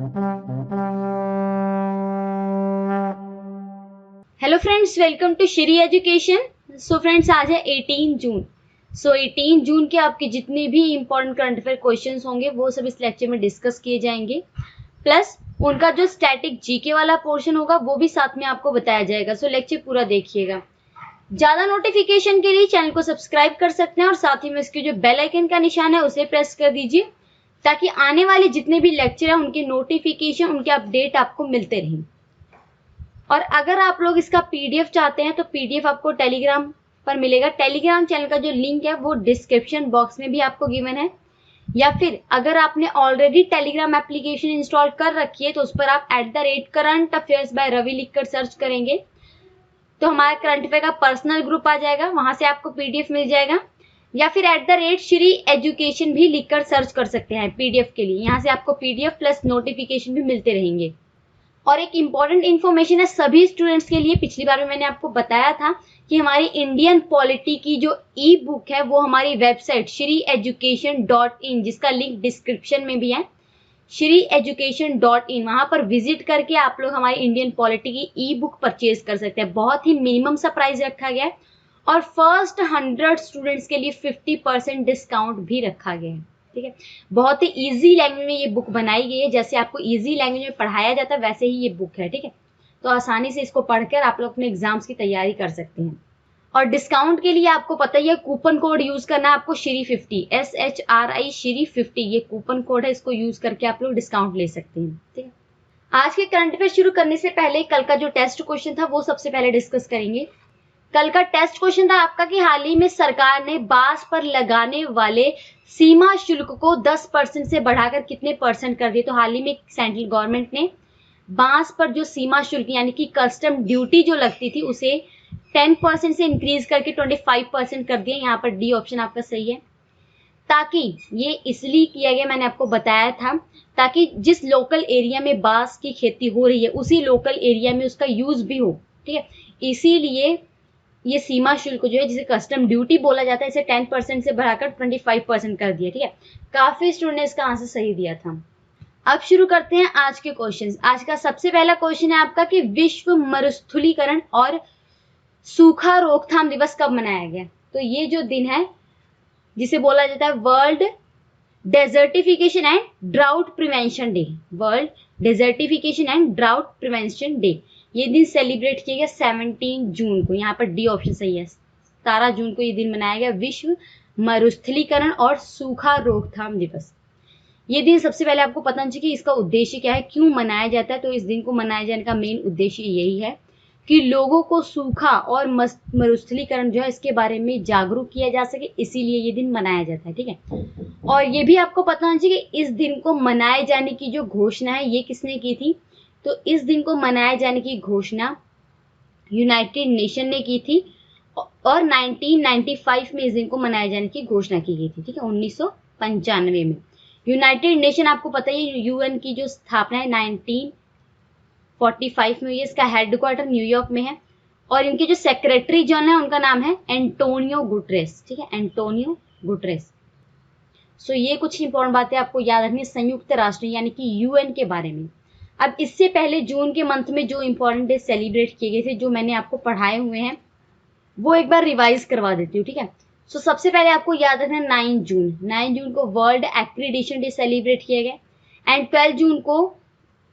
Hello friends, welcome to Shri education. So friends, आज है 18 जून। 18 जून के आपके जितने भी इंपॉर्टेंट करंट अफेयर क्वेश्चंस होंगे वो सब इस लेक्चर में डिस्कस किए जाएंगे। प्लस उनका जो स्टैटिक जीके वाला पोर्शन होगा वो भी साथ में आपको बताया जाएगा। सो लेक्चर पूरा देखिएगा। ज्यादा नोटिफिकेशन के लिए चैनल को सब्सक्राइब कर सकते हैं और साथ ही में इसके जो बेल आइकन का निशान है उसे प्रेस कर दीजिए ताकि आने वाले जितने भी लेक्चर है उनके नोटिफिकेशन, उनके अपडेट आपको मिलते रहें। और अगर आप लोग इसका पीडीएफ चाहते हैं तो पीडीएफ आपको टेलीग्राम पर मिलेगा। टेलीग्राम चैनल का जो लिंक है वो डिस्क्रिप्शन बॉक्स में भी आपको गिवन है, या फिर अगर आपने ऑलरेडी टेलीग्राम एप्लीकेशन इंस्टॉल कर रखी है तो उस पर आप @current affairs by रवि लिखकर सर्च करेंगे तो हमारा करंट अफेयर का पर्सनल ग्रुप आ जाएगा, वहां से आपको पीडीएफ मिल जाएगा। या फिर @श्री एजुकेशन भी लिखकर सर्च कर सकते हैं पीडीएफ के लिए। यहाँ से आपको पीडीएफ प्लस नोटिफिकेशन भी मिलते रहेंगे। और एक इम्पॉर्टेंट इन्फॉर्मेशन है सभी स्टूडेंट्स के लिए। पिछली बार में मैंने आपको बताया था कि हमारी इंडियन पॉलिटी की जो ई बुक है वो हमारी वेबसाइट shrieducation.in, जिसका लिंक डिस्क्रिप्शन में भी है, shrieducation.in, वहां पर विजिट करके आप लोग हमारी इंडियन पॉलिटी की ई बुक परचेज कर सकते हैं। बहुत ही मिनिमम सा प्राइस रखा गया है और फर्स्ट 100 स्टूडेंट्स के लिए 50% डिस्काउंट भी रखा गया है। ठीक है, बहुत ही इजी लैंग्वेज में ये बुक बनाई गई है। जैसे आपको इजी लैंग्वेज में पढ़ाया जाता है वैसे ही ये बुक है। ठीक है, तो आसानी से इसको पढ़कर आप लोग अपने एग्जाम्स की तैयारी कर सकते हैं। और डिस्काउंट के लिए आपको पता ही है, कूपन कोड यूज करना है आपको श्री50, SHRI श्री50, ये कूपन कोड है, इसको यूज करके आप लोग डिस्काउंट ले सकते हैं। ठीक है, आज के करंट अफेयर शुरू करने से पहले कल का जो टेस्ट क्वेश्चन था वो सबसे पहले डिस्कस करेंगे। कल का टेस्ट क्वेश्चन था आपका कि हाल ही में सरकार ने बांस पर लगाने वाले सीमा शुल्क को 10% से बढ़ाकर कितने परसेंट कर दिए। तो हाल ही में सेंट्रल गवर्नमेंट ने बांस पर जो सीमा शुल्क यानी कि कस्टम ड्यूटी जो लगती थी उसे 10% से इंक्रीज करके 25% कर दिया। यहाँ पर डी ऑप्शन आपका सही है। ताकि ये इसलिए किया गया, मैंने आपको बताया था, ताकि जिस लोकल एरिया में बांस की खेती हो रही है उसी लोकल एरिया में उसका यूज भी हो। ठीक है, इसीलिए ये सीमा शुल्क जो है जिसे कस्टम ड्यूटी बोला जाता है इसे 10% से बढ़ाकर 25% कर दिया। ठीक है, काफी स्टूडेंट ने इसका आंसर सही दिया था। अब शुरू करते हैं आज के क्वेश्चंस। आज का सबसे पहला क्वेश्चन है आपका कि विश्व मरुस्थलीकरण और सूखा रोकथाम दिवस कब मनाया गया। तो ये जो दिन है जिसे बोला जाता है world desertification and drought prevention day, world desertification and drought prevention day, ये दिन सेलिब्रेट किया गया 17 जून को। यहाँ पर डी ऑप्शन सही है, 17 जून को ये दिन मनाया गया विश्व मरुस्थलीकरण और सूखा रोकथाम दिवस। ये दिन सबसे पहले आपको पता चाहिए कि इसका उद्देश्य क्या है, क्यों मनाया जाता है। तो इस दिन को मनाए जाने का मेन उद्देश्य यही है कि लोगों को सूखा और मरुस्थलीकरण जो है इसके बारे में जागरूक किया जा सके, इसीलिए ये दिन मनाया जाता है। ठीक है, और ये भी आपको पता होना चाहिए कि इस दिन को मनाए जाने की जो घोषणा है ये किसने की थी। तो इस दिन को मनाए जाने की घोषणा यूनाइटेड नेशन ने की थी और 1995 में इस दिन को मनाए जाने की घोषणा की गई थी। ठीक है, 1995 में यूनाइटेड नेशन, आपको पता ही है यूएन की जो स्थापना है 1945 में हुई है। इसका हेडक्वार्टर न्यूयॉर्क में है और इनके जो सेक्रेटरी जनरल है उनका नाम है एंटोनियो गुटरेस। ठीक है, एंटोनियो गुटरेस। सो ये कुछ इंपॉर्टेंट बातें आपको याद रखनी है संयुक्त राष्ट्र यानी कि यूएन के बारे में। अब इससे पहले जून के मंथ में जो इंपॉर्टेंट डे सेलिब्रेट किए गए थे जो मैंने आपको पढ़ाए हुए हैं वो एक बार रिवाइज करवा देती हूँ। ठीक है, सो सबसे पहले आपको याद रखना है 9 जून को वर्ल्ड एक्रीडिटेशन डे सेलिब्रेट किया गया एंड 12 जून को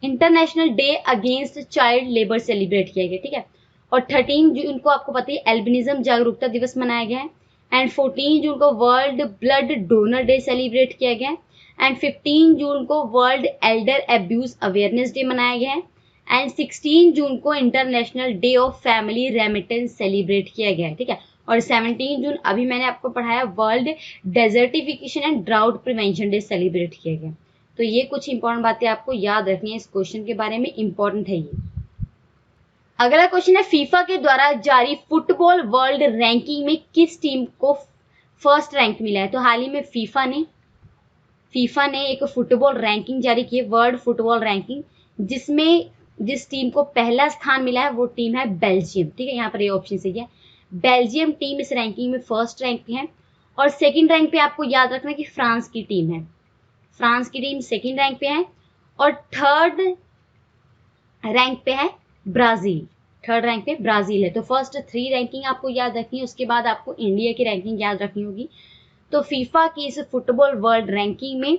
international day against child labour celebrate किया गया। ठीक है, और 13 जून को आपको पता है एल्बिनिज्म जागरूकता दिवस मनाया गया है एंड 14 जून को world blood donor day celebrate किया गया एंड 15 जून को world Elder abuse awareness day मनाया गया है एंड 16 जून को international day of family remittance celebrate किया गया है। ठीक है, और 17 जून अभी मैंने आपको पढ़ाया world desertification and drought prevention day celebrate किया गया। तो ये कुछ इंपॉर्टेंट बातें आपको याद रखनी है, इस क्वेश्चन के बारे में इंपॉर्टेंट है ये। अगला क्वेश्चन है फीफा के द्वारा जारी फुटबॉल वर्ल्ड रैंकिंग में किस टीम को फर्स्ट रैंक मिला है। तो हाल ही में फीफा ने एक फुटबॉल रैंकिंग जारी की है, वर्ल्ड फुटबॉल रैंकिंग, जिसमें जिस टीम को पहला स्थान मिला है वो टीम है बेल्जियम। ठीक है, यहाँ पर ये ऑप्शन सही है, बेल्जियम टीम इस रैंकिंग में फर्स्ट रैंक पे है। और सेकंड रैंक पे आपको याद रखना कि फ्रांस की टीम है, फ्रांस की टीम सेकंड रैंक पे है और थर्ड रैंक पे है ब्राजील। थर्ड रैंक पे ब्राजील है। तो फर्स्ट 3 रैंकिंग आपको याद रखनी है, उसके बाद आपको इंडिया की रैंकिंग याद रखनी होगी। तो फीफा की इस फुटबॉल वर्ल्ड रैंकिंग में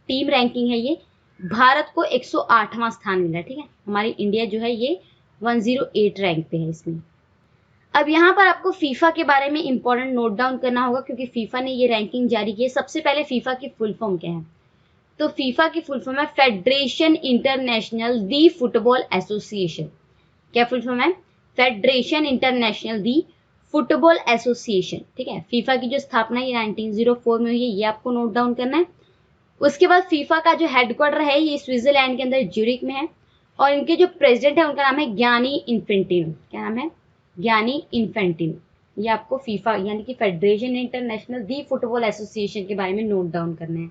टीम रैंकिंग है ये, भारत को 108वां स्थान मिला है। ठीक है, हमारी इंडिया जो है ये 108 रैंक पे है इसमें। अब यहाँ पर आपको फीफा के बारे में इंपॉर्टेंट नोट डाउन करना होगा, क्योंकि फीफा ने ये रैंकिंग जारी की है। सबसे पहले फीफा की फुल फॉर्म क्या है? तो फीफा की फुल फॉर्म है federation international the football association. क्या फुल फॉर्म है? Federation international the football association. ठीक है, फीफा की जो स्थापना ये 1904 में हुई है, ये आपको नोट डाउन करना है। उसके बाद फीफा का जो हेडक्वार्टर है ये स्विट्जरलैंड के अंदर ज्यूरिक में है, और इनके जो प्रेसिडेंट है उनका नाम है गियानी इन्फेंटिनो। क्या नाम है? Gianni Infantino. ये आपको फीफा यानी कि federation international the football association के बारे में नोट डाउन करना है।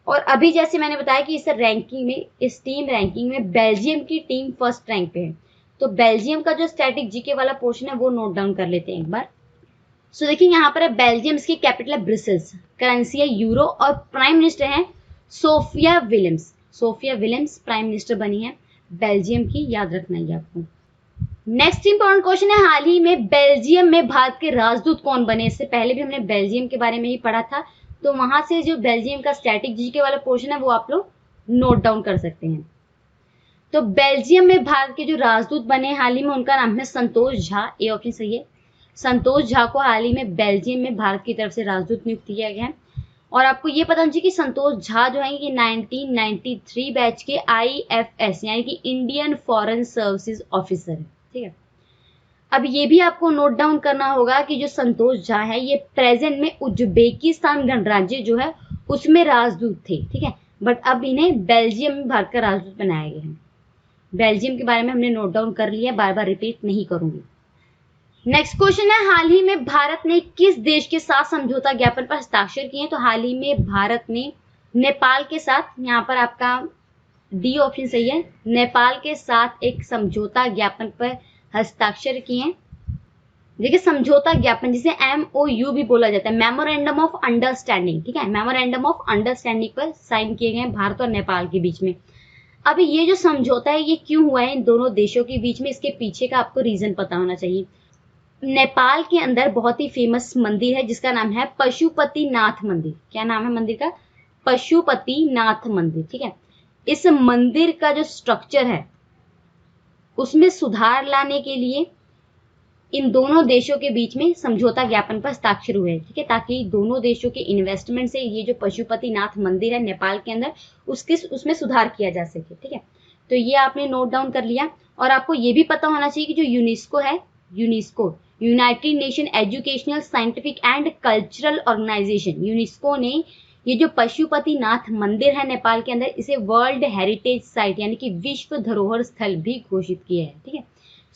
और अभी जैसे मैंने बताया कि इस रैंकिंग में, इस टीम रैंकिंग में बेल्जियम की टीम फर्स्ट रैंक पे है। तो बेल्जियम का जो स्टैटिक जीके वाला पोर्शन है वो नोट डाउन कर लेते हैं एक बार। सो देखिए यहाँ पर है बेल्जियम की कैपिटल है ब्रिसेल्स, करेंसी है यूरो, और प्राइम मिनिस्टर है Sophia Williams. Sophia Williams prime minister बनी है बेल्जियम की, याद रखना है आपको। नेक्स्ट इंपॉर्टेंट क्वेश्चन है, हाल ही में बेल्जियम में भारत के राजदूत कौन बने? इससे पहले भी हमने बेल्जियम के बारे में ही पढ़ा था, तो वहां से जो बेल्जियम का स्टैटिक जीके वाला पोर्शन है वो आप लोग नोट डाउन कर सकते हैं। तो बेल्जियम में भारत के जो राजदूत बने हाल ही में, उनका नाम है संतोष झा। ए ऑप्शन सही है। संतोष झा को हाल ही में बेल्जियम में भारत की तरफ से राजदूत नियुक्त किया गया है। और आपको ये पता होना चाहिए कि संतोष झा जो है कि 1993 बैच के IFS यानी कि इंडियन फॉरेन सर्विसेज ऑफिसर है। ठीक है, अब ये भी आपको नोट डाउन करना होगा कि जो संतोष झा है ये प्रेजेंट में उज्बेकिस्तान गणराज्य जो है उसमें राजदूत थे। ठीक है, बट अब इन्हें बेल्जियम में भारत का राजदूत बनाया गया है। बेल्जियम के बारे में हमने नोट डाउन कर लिया, बार बार रिपीट नहीं करूंगी। नेक्स्ट क्वेश्चन है, हाल ही में भारत ने किस देश के साथ समझौता ज्ञापन पर हस्ताक्षर किए? तो हाल ही में भारत ने नेपाल के साथ, यहाँ पर आपका डी ऑप्शन सही है, नेपाल के साथ एक समझौता ज्ञापन पर हस्ताक्षर किए हैं। देखिए समझौता ज्ञापन जिसे MOU भी बोला जाता है, मेमोरेंडम ऑफ अंडरस्टैंडिंग। ठीक है, मेमोरेंडम ऑफ अंडरस्टैंडिंग पर साइन किए गए भारत और नेपाल के बीच में। अभी ये जो समझौता है ये क्यों हुआ है इन दोनों देशों के बीच में, इसके पीछे का आपको रीजन पता होना चाहिए। नेपाल के अंदर बहुत ही फेमस मंदिर है जिसका नाम है पशुपतिनाथ मंदिर। क्या नाम है मंदिर का? पशुपतिनाथ मंदिर। ठीक है, इस मंदिर का जो स्ट्रक्चर है उसमें सुधार लाने के लिए इन दोनों देशों के बीच में समझौता ज्ञापन पर हस्ताक्षर हुए। ठीक है, ताकि दोनों देशों के इन्वेस्टमेंट से ये जो पशुपतिनाथ मंदिर है नेपाल के अंदर उसमें सुधार किया जा सके। ठीक है, तो ये आपने नोट डाउन कर लिया। और आपको ये भी पता होना चाहिए कि जो यूनेस्को है, UNESCO United Nation educational scientific and cultural organization, UNESCO ने ये जो पशुपतिनाथ मंदिर है नेपाल के अंदर, इसे वर्ल्ड हेरिटेज साइट यानी कि विश्व धरोहर स्थल भी घोषित किया है। ठीक है,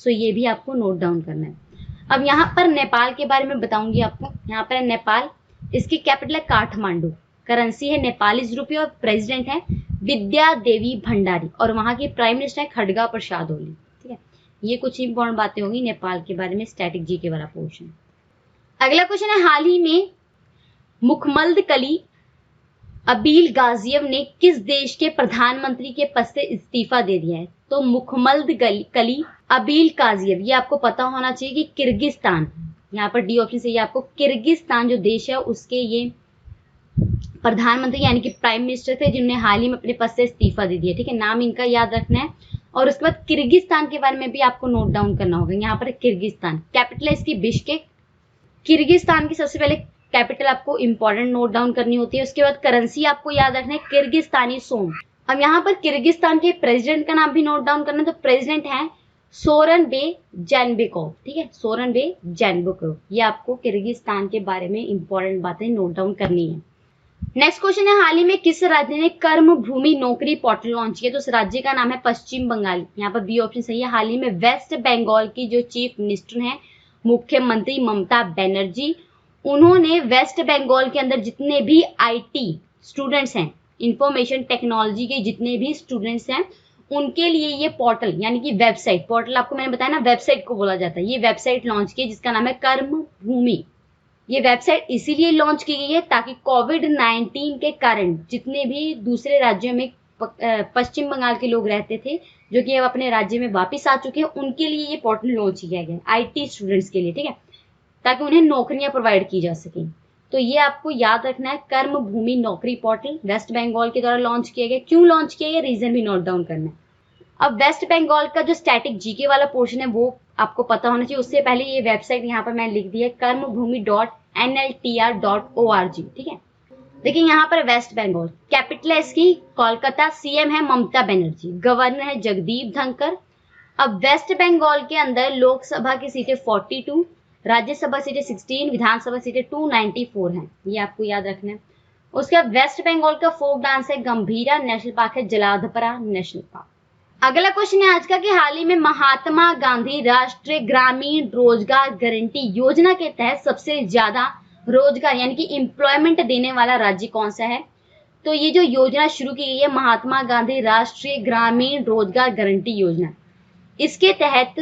सो ये भी आपको नोट डाउन करना है। अब यहाँ पर नेपाल के बारे में बताऊंगी आपको। यहाँ पर है नेपाल, इसकी कैपिटल है काठमांडू, करेंसी है नेपाली रुपये, और प्रेसिडेंट है विद्या देवी भंडारी, और वहाँ की प्राइम मिनिस्टर है खड्गा प्रसाद ओली। ठीक है, ये कुछ इंपॉर्टेंट बातें होंगी नेपाल के बारे में, स्टैटिक जीके वाला पोर्शन। अगला क्वेश्चन है, हाल ही में मुखमल्द कली अबील गाजियव ने किस देश के प्रधानमंत्री के पद से इस्तीफा दे दिया है? तो मुखमल्द कली अबील काजियव, ये आपको पता होना चाहिए कि किर्गिस्तान, यहाँ पर डी ऑप्शन से ये आपको किर्गिस्तान जो देश है उसके ये प्रधानमंत्री यानी कि प्राइम मिनिस्टर थे जिन्होंने हाल ही में अपने पद से इस्तीफा दे दिया। ठीक है, नाम इनका याद रखना है। और उसके बाद किर्गिस्तान के बारे में भी आपको नोट डाउन करना होगा। यहाँ पर किर्गिस्तान, कैपिटल है इसकी बिश्केक। किर्गिस्तान की सबसे पहले कैपिटल आपको इंपॉर्टेंट नोट डाउन करनी होती है। उसके बाद करेंसी आपको याद रखना है किर्गिस्तानी सोम। अब यहाँ पर किर्गिस्तान के प्रेसिडेंट का नाम भी नोट डाउन करना है। तो प्रेसिडेंट है सोरनबे जेनबेकोव। ठीक है, सोरनबे जेनबेकोव। ये आपको किर्गिस्तान के बारे में इंपॉर्टेंट बातें नोट डाउन करनी है। नेक्स्ट क्वेश्चन है, हाल ही में किस राज्य ने कर्म भूमि नौकरी पोर्टल लॉन्च किया? तो उस राज्य का नाम है पश्चिम बंगाल। यहाँ पर बी ऑप्शन सही है। हाल ही में वेस्ट बंगाल की जो चीफ मिनिस्टर हैं मुख्यमंत्री ममता बनर्जी, उन्होंने वेस्ट बंगाल के अंदर जितने भी IT स्टूडेंट्स हैं, इंफॉर्मेशन टेक्नोलॉजी के जितने भी स्टूडेंट्स हैं, उनके लिए ये पोर्टल यानी कि वेबसाइट, पोर्टल आपको मैंने बताया ना वेबसाइट को बोला जाता है, ये वेबसाइट लॉन्च की जिसका नाम है कर्म भूमि। ये वेबसाइट इसीलिए लॉन्च की गई है ताकि कोविड-19 के कारण जितने भी दूसरे राज्यों में पश्चिम बंगाल के लोग रहते थे, जो कि अब अपने राज्य में वापस आ चुके हैं, उनके लिए ये पोर्टल लॉन्च किया गया IT स्टूडेंट्स के लिए, ठीक है, ताकि उन्हें नौकरियां प्रोवाइड की जा सकें। तो ये आपको याद रखना है, कर्म भूमि नौकरी पोर्टल वेस्ट बंगाल के द्वारा लॉन्च किया गया। क्यों लॉन्च किया गया, रीजन भी नोट डाउन करना है। अब वेस्ट बंगाल का जो स्टैटिक जीके वाला पोर्शन है वो आपको पता होना चाहिए। उससे पहले ये वेबसाइट यहाँ पर मैंने लिख दी है, कर्मभूमि.nltr.org, ठीक है। देखिए यहाँ पर वेस्ट बंगाल, कैपिटल है इसकी कोलकाता, CM है ममता बनर्जी, गवर्नर है जगदीप धनखड़। अब वेस्ट बंगाल के अंदर लोकसभा की सीटें 42, राज्यसभा सीटें 16, विधानसभा सीटें 294 हैं, ये आपको याद रखना है। उसके बाद वेस्ट बंगाल का फोक डांस है गंभीरा, नेशनल पार्क है जलाधपरा नेशनल पार्क। अगला क्वेश्चन है आज का कि हाल ही में महात्मा गांधी राष्ट्रीय ग्रामीण रोजगार गारंटी योजना के तहत सबसे ज्यादा रोजगार यानी कि एम्प्लॉयमेंट देने वाला राज्य कौन सा है। तो ये जो योजना शुरू की गई है महात्मा गांधी राष्ट्रीय ग्रामीण रोजगार गारंटी योजना, इसके तहत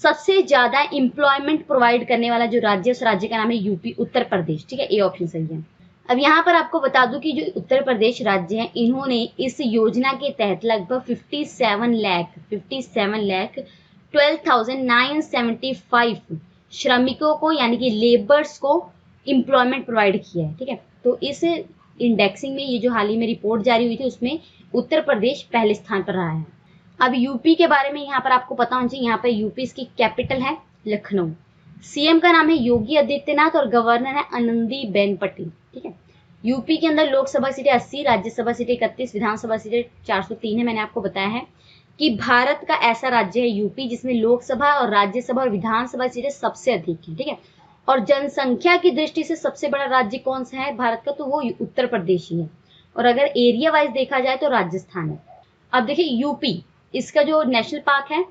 सबसे ज्यादा एम्प्लॉयमेंट प्रोवाइड करने वाला जो राज्य, उस राज्य का नाम है यूपी, उत्तर प्रदेश, ठीक है, ये ऑप्शन सही है। अब यहाँ पर आपको बता दूं कि जो उत्तर प्रदेश राज्य है, इन्होंने इस योजना के तहत लगभग 57,12,975 श्रमिकों को यानी कि लेबर्स को एम्प्लॉयमेंट प्रोवाइड किया है, ठीक है। तो इस इंडेक्सिंग में ये जो हाल ही में रिपोर्ट जारी हुई थी उसमें उत्तर प्रदेश पहले स्थान पर रहा है। अब यूपी के बारे में यहाँ पर आपको पता होना चाहिए, यहाँ पर यूपी इसकी कैपिटल है लखनऊ, CM का नाम है योगी आदित्यनाथ और गवर्नर है आनंदीबेन पटेल, ठीक है। यूपी के अंदर लोकसभा सीटें 80, राज्यसभा सीटें 31, विधानसभा सीटें 403 है। मैंने आपको बताया है कि भारत का ऐसा राज्य है यूपी जिसमें लोकसभा और राज्यसभा और विधानसभा सीटें सबसे अधिक है, ठीक है। और जनसंख्या की दृष्टि से सबसे बड़ा राज्य कौन सा है भारत का, तो वो उत्तर प्रदेश ही है। और अगर एरिया वाइज देखा जाए तो राजस्थान है। अब देखिए यूपी, इसका जो नेशनल पार्क है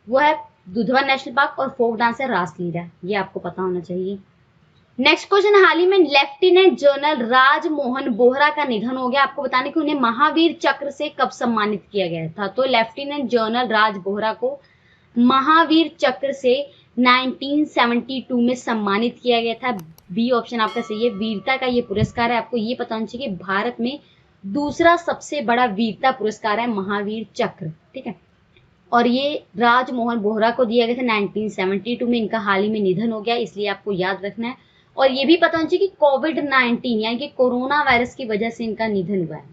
वो है दुधवा नेशनल पार्क और फोक डांस है रासलीला, ये आपको पता होना चाहिए। नेक्स्ट क्वेश्चन, हाल ही में लेफ्टिनेंट जनरल राजमोहन बोहरा का निधन हो गया। आपको बताने कि उन्हें महावीर चक्र से कब सम्मानित किया गया था। तो लेफ्टिनेंट जनरल राज बोहरा को महावीर चक्र से 1972 में सम्मानित किया गया था। बी ऑप्शन आपका सही है, वीरता का ये पुरस्कार है। आपको ये पता होना चाहिए कि भारत में दूसरा सबसे बड़ा वीरता पुरस्कार है महावीर चक्र, ठीक है। और ये राजमोहन बोहरा को दिया गया था 1972 में। इनका हाल ही में निधन हो गया, इसलिए आपको याद रखना है। और ये भी पता होना चाहिए कि कोविड-19 यानी कि कोरोना वायरस की वजह से इनका निधन हुआ है।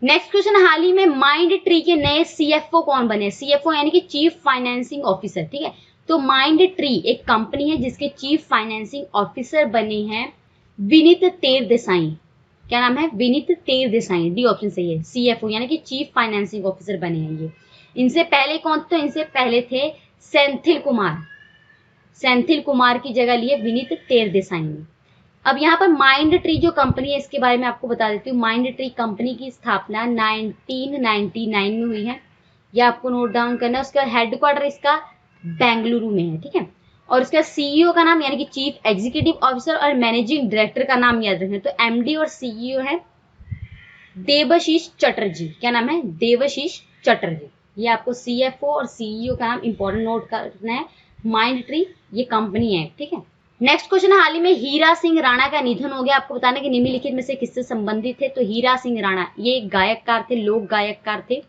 नेक्स्ट क्वेश्चन, हाल ही में माइंड ट्री के नए CFO कौन बने। CFO यानी कि चीफ फाइनेंसिंग ऑफिसर, ठीक है। तो माइंड ट्री एक कंपनी है जिसके चीफ फाइनेंसिंग ऑफिसर बने हैं विनीत तेरदेसाई। क्या नाम है, विनीत तेरदेसाई, डी ऑप्शन सही है। CFO यानी कि चीफ फाइनेंसिंग ऑफिसर बने हैं ये। इनसे पहले कौन, तो इनसे पहले थे सेंथिल कुमार। सेंथिल कुमार की जगह लिए विनीत तेरदेसाई ने। अब यहाँ पर माइंड ट्री जो कंपनी है इसके बारे में आपको बता देती हूँ। माइंड ट्री कंपनी की स्थापना 1999 में हुई है, ये आपको नोट डाउन करना है। उसका हेडक्वार्टर इसका बेंगलुरु में है, ठीक है। और उसका CEO का नाम यानी कि चीफ एग्जीक्यूटिव ऑफिसर और मैनेजिंग डायरेक्टर का नाम याद रखना। तो MD और CEO है देवशीष चटर्जी। क्या नाम है, देवशीष चटर्जी। ये आपको CFO और CEO का नाम इंपॉर्टेंट नोट करना है। माइंड ट्री ये कंपनी है, ठीक है। नेक्स्ट क्वेश्चन, हाल ही में हीरा सिंह राणा का निधन हो गया। आपको बताना कि निम्नलिखित में से किससे संबंधित थे। तो हीरा सिंह राणा ये एक गायककार थे, लोक गायककार थे।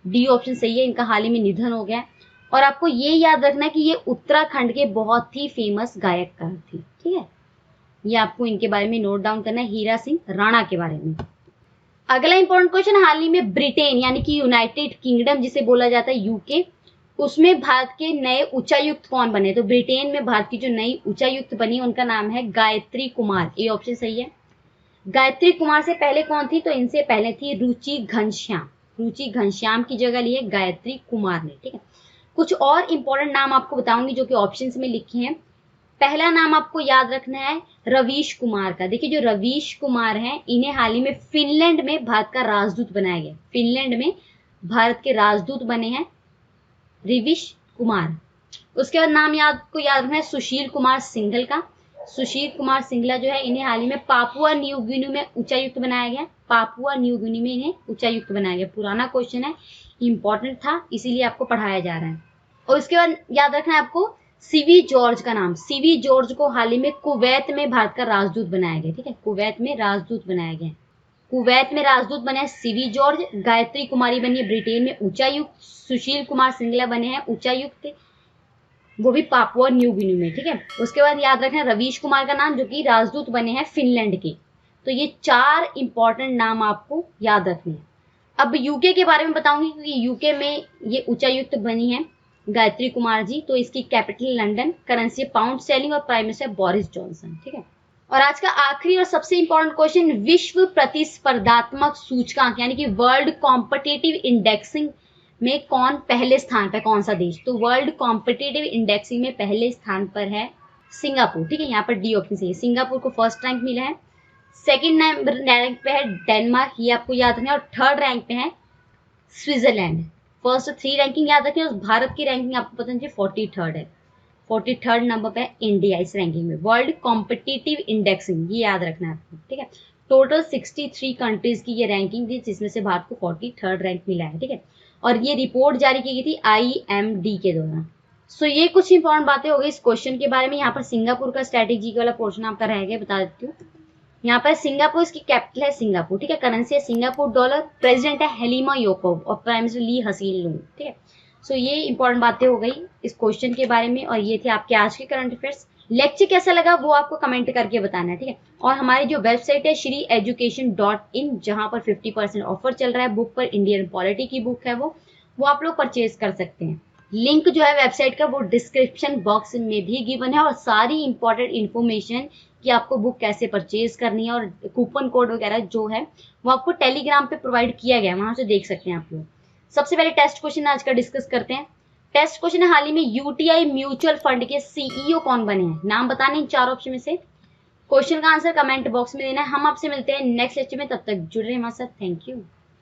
डी ऑप्शन सही है, इनका हाल ही में निधन हो गया। और आपको ये याद रखना है कि ये उत्तराखंड के बहुत ही फेमस गायककार थे, ठीक है। ये आपको इनके बारे में नोट डाउन करना है, हीरा सिंह राणा के बारे में। अगला इंपॉर्टेंट क्वेश्चन, हाल ही में ब्रिटेन यानी कि यूनाइटेड किंगडम जिसे बोला जाता है UK, उसमें भारत के नए उच्चायुक्त कौन बने। तो ब्रिटेन में भारत की जो नई उच्चायुक्त बनी उनका नाम है गायत्री कुमार, ये ऑप्शन सही है। गायत्री कुमार से पहले कौन थी, तो इनसे पहले थी रुचि घनश्याम। रुचि घनश्याम की जगह लिए गायत्री कुमार ने, ठीक है। कुछ और इंपॉर्टेंट नाम आपको बताऊंगी जो कि ऑप्शंस में लिखे हैं। पहला नाम आपको याद रखना है रवीश कुमार का। देखिए जो रवीश कुमार हैं इन्हें हाल ही में फिनलैंड में भारत का राजदूत बनाया गया। फिनलैंड में भारत के राजदूत बने हैं रवीश कुमार। उसके बाद नाम आपको याद रखना है सुशील कुमार सिंघल का। सुशील कुमार सिंघला जो है इन्हें हाल ही में पापुआ न्यू गिनी में उच्चायुक्त बनाया गया। पापुआ न्यू गिनी में इन्हें उच्चायुक्त बनाया गया। पुराना क्वेश्चन है, इंपॉर्टेंट था, इसीलिए आपको पढ़ाया जा रहा है। और उसके बाद याद रखना है आपको CV जॉर्ज का नाम। CV जॉर्ज को हाल ही में कुवैत में भारत का राजदूत बनाया गया, ठीक है। कुवैत में राजदूत बनाया गया। कुवैत में राजदूत बने हैं सीवी जॉर्ज, गायत्री कुमारी बनी है ब्रिटेन में उच्चायुक्त, सुशील कुमार सिंगला बने हैं उच्चायुक्त, वो भी पापुआ न्यू गिनी में, ठीक है। उसके बाद याद रखना रवीश कुमार का नाम, जो कि राजदूत बने हैं फिनलैंड के। तो ये 4 इंपॉर्टेंट नाम आपको याद रखने हैं। अब यूके के बारे में बताऊंगी, क्योंकि यूके में ये उच्चायुक्त बनी है गायत्री कुमार जी। तो इसकी capital London, currency pound sterling और प्राइम मिनिस्टर बोरिस जॉनसन, ठीक है। और आज का आखिरी और सबसे इंपॉर्टेंट क्वेश्चन, विश्व प्रतिस्पर्धात्मक सूचकांक यानी कि वर्ल्ड कॉम्पिटिटिव इंडेक्सिंग में कौन पहले स्थान पर, कौन सा देश? तो वर्ल्ड कॉम्पिटिटिव इंडेक्सिंग में पहले स्थान पर है सिंगापुर, ठीक है। यहाँ पर डी ऑप्शन सही, सिंगापुर को फर्स्ट रैंक मिला है। सेकंड रैंक पे है डेनमार्क, ये आपको याद रखना है। और थर्ड रैंक पे है स्विट्जरलैंड। फर्स्ट 3 रैंकिंग याद रखें। और भारत की रैंकिंग आपको पता नहीं 43rd है, 43rd नंबर पे है इंडिया इस रैंकिंग में, वर्ल्ड कॉम्पिटिटिव इंडेक्सिंग, ये याद रखना है आपको, ठीक है। टोटल 63 कंट्रीज की ये रैंकिंग थी, जिसमें से भारत को 43rd रैंक मिला है, ठीक है। और ये रिपोर्ट जारी की गई थी IMD के द्वारा। सो ये कुछ इंपॉर्टेंट बातें हो गई इस क्वेश्चन के बारे में। यहाँ पर सिंगापुर का स्ट्रेटेजी वाला पोर्शन आपका रह गया, बता देती हूँ। यहाँ पर सिंगापुर, इसकी कैपिटल है सिंगापुर, ठीक है। करेंसी है सिंगापुर डॉलर, प्रेसिडेंट है हेलिमा योकोव और प्राइम मिनिस्टर ली हसीन लूंग, ठीक है। सो ये इंपॉर्टेंट बातें हो गई इस क्वेश्चन के बारे में। और ये थे आपके आज के करंट अफेयर्स। लेक्चर कैसा लगा वो आपको कमेंट करके बताना है, ठीक है। और हमारी जो वेबसाइट है shreeeducation.in, जहां पर 50% ऑफर चल रहा है बुक पर, इंडियन पॉलिटी की बुक है वो आप लोग परचेज कर सकते हैं। लिंक जो है वेबसाइट का वो डिस्क्रिप्शन बॉक्स में भी गिवन है, और सारी इंपॉर्टेंट इन्फॉर्मेशन कि आपको बुक कैसे परचेज करनी है और कूपन कोड वगैरह जो है वो आपको टेलीग्राम पे प्रोवाइड किया गया है, वहां से देख सकते हैं आप लोग। सबसे पहले टेस्ट क्वेश्चन आज का डिस्कस करते हैं। टेस्ट क्वेश्चन है, हाल ही में यूटीआई म्यूचुअल फंड के सीईओ कौन बने हैं? नाम बताने इन 4 ऑप्शन में से। क्वेश्चन का आंसर कमेंट बॉक्स में देना है। हम आपसे मिलते हैं नेक्स्ट लेक्चर में, तब तक जुड़े रहिए हमारे साथ। Thank you.